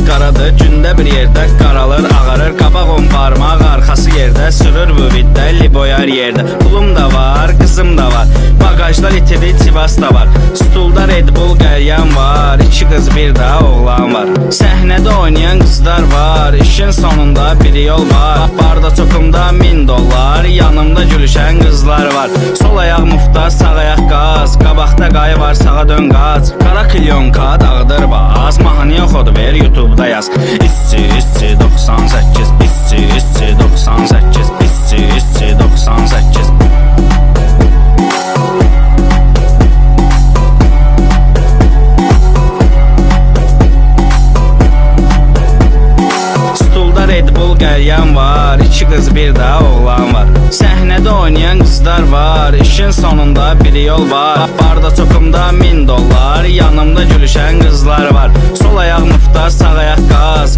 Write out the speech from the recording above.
qaradır, gündə bir yerdə qaralır, ağarır. Qabaq on parmaq, arxası yerdə, sürür bu viddə, liboyar yerdə. Pulum da var, qızım da var, bagajda litidi Sivas da var. Stulda Red Bull qəlyan var, 2 qız bir də oğlan var. Səhnədə oynayan qızlar var, işin sonunda bir yol var. Barda çoxumda $1000, yanımda gülüşən qızlar var. Sol ayaq mufta, sağ ayaq qaz, qabaqda qayı var, sağa dön qaç. Qara klyonka dağıdır baz, mahnı yoxodu ver YouTube'da yaz. İssi 98, İssi 98, İssi 98. Stulda Red Bull qəlyan var, 2 qız bir də oğlan var. Səhnədə oynayan qızlar var, işin sonunda bir yol var. Barda çoxumda $1000, yanımda gülüşən qızlar var. Sol ayaq mufta, sağ ayaq qaz,